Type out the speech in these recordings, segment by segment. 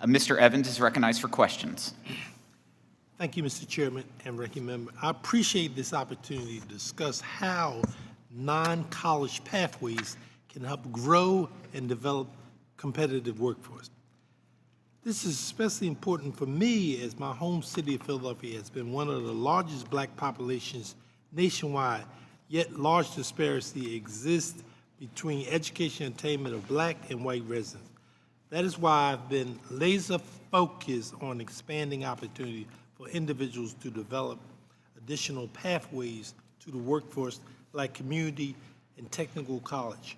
Mr. Evans is recognized for questions. Thank you, Mr. Chairman and Ranking Member. I appreciate this opportunity to discuss how non-college pathways can help grow and develop competitive workforce. This is especially important for me as my home city of Philadelphia has been one of the largest black populations nationwide, yet large disparity exists between education and attainment of black and white residents. That is why I've been laser focused on expanding opportunity for individuals to develop additional pathways to the workforce like community and technical college.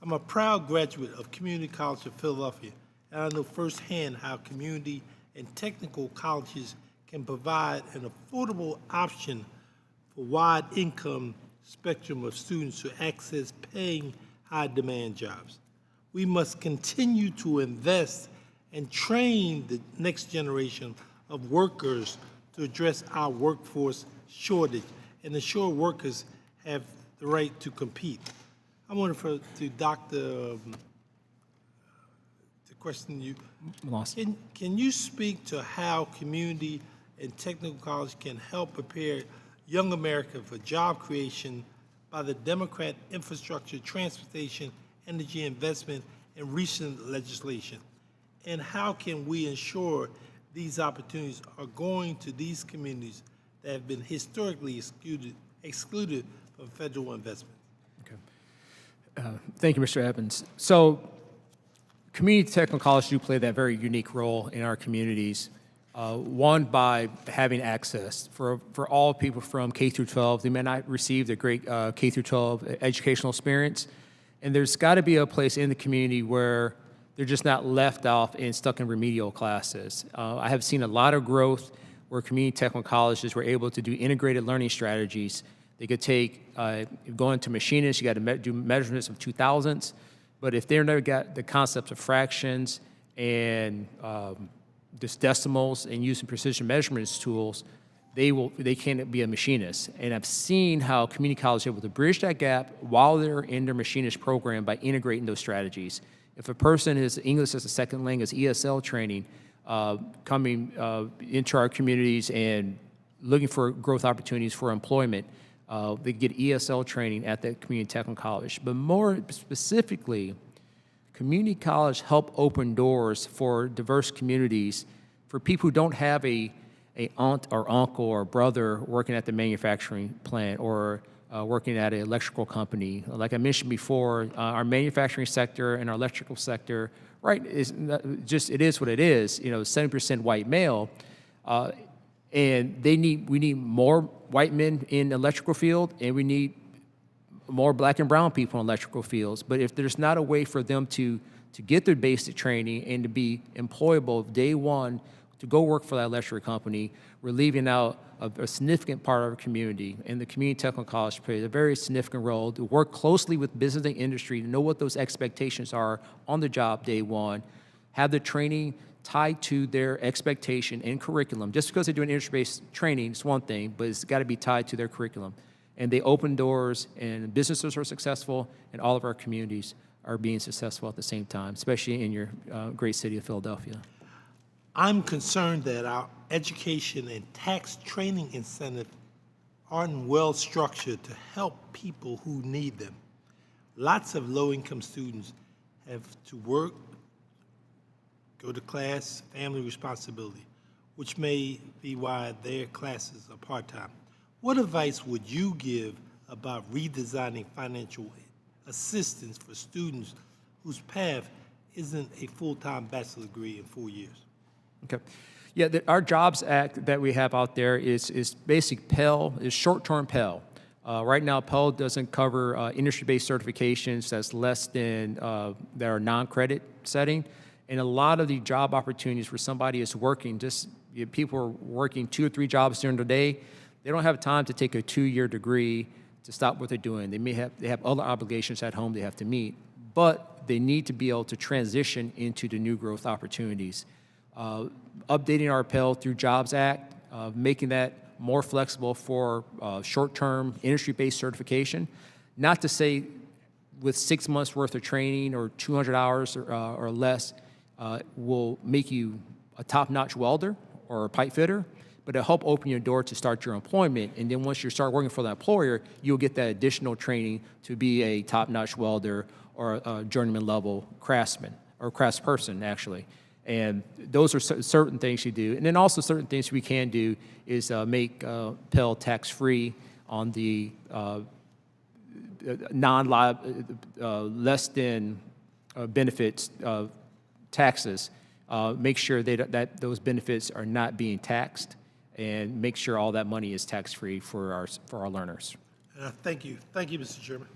I'm a proud graduate of Community College of Philadelphia, and I know firsthand how community and technical colleges can provide an affordable option for wide income spectrum of students to access paying high demand jobs. We must continue to invest and train the next generation of workers to address our workforce shortage and ensure workers have the right to compete. I want to Dr. To question you. Can you speak to how community and technical college can help prepare young America for job creation by the Democrat infrastructure, transportation, energy investment, and recent legislation? And how can we ensure these opportunities are going to these communities that have been historically excluded from federal investment? Okay. Thank you, Mr. Evans. So community technical colleges do play that very unique role in our communities. One, by having access for all people from K through 12. They may not receive the great K through 12 educational experience, and there's got to be a place in the community where they're just not left off and stuck in remedial classes. I have seen a lot of growth where community technical colleges were able to do integrated learning strategies. They could take, go into machinists, you got to do measurements of 2000s, but if they've never got the concepts of fractions and just decimals and using precision measurements tools, they can't be a machinist. And I've seen how community college is able to bridge that gap while they're in their machinist program by integrating those strategies. If a person is English as a second language, ESL training, coming into our communities and looking for growth opportunities for employment, they get ESL training at the community technical college. But more specifically, community college help open doors for diverse communities, for people who don't have a aunt or uncle or brother working at the manufacturing plant or working at an electrical company. Like I mentioned before, our manufacturing sector and our electrical sector, right, it is what it is. 70% white male, and we need more white men in the electrical field, and we need more black and brown people in electrical fields. But if there's not a way for them to get their basic training and to be employable day one to go work for that electrical company, we're leaving out a significant part of our community. And the community technical college plays a very significant role to work closely with business and industry to know what those expectations are on the job day one, have the training tied to their expectation and curriculum. Just because they're doing industry-based training is one thing, but it's got to be tied to their curriculum. And they open doors, and businesses are successful, and all of our communities are being successful at the same time, especially in your great city of Philadelphia. I'm concerned that our education and tax training incentives aren't well structured to help people who need them. Lots of low-income students have to work, go to class, family responsibility, which may be why their classes are part-time. What advice would you give about redesigning financial assistance for students whose path isn't a full-time bachelor's degree in 4 years? Okay. Yeah, our Jobs Act that we have out there is basic Pell, is short-term Pell. Right now, Pell doesn't cover industry-based certifications that's less than, that are non-credit setting. And a lot of the job opportunities for somebody is working, people are working 2 or 3 jobs during the day. They don't have time to take a 2-year degree to stop what they're doing. They have other obligations at home they have to meet, but they need to be able to transition into the new growth opportunities. Updating our Pell through Jobs Act, making that more flexible for short-term industry-based certification. Not to say with 6 months worth of training or 200 hours or less, will make you a top-notch welder or a pipe fitter, but it'll help open your door to start your employment. And then once you start working for the employer, you'll get that additional training to be a top-notch welder or a journeyman level craftsman or craftsperson, actually. And those are certain things you do. And then also certain things we can do is make Pell tax-free on the less than benefits taxes. Make sure that those benefits are not being taxed, and make sure all that money is tax-free for our learners. Thank you. Thank you, Mr. Chairman.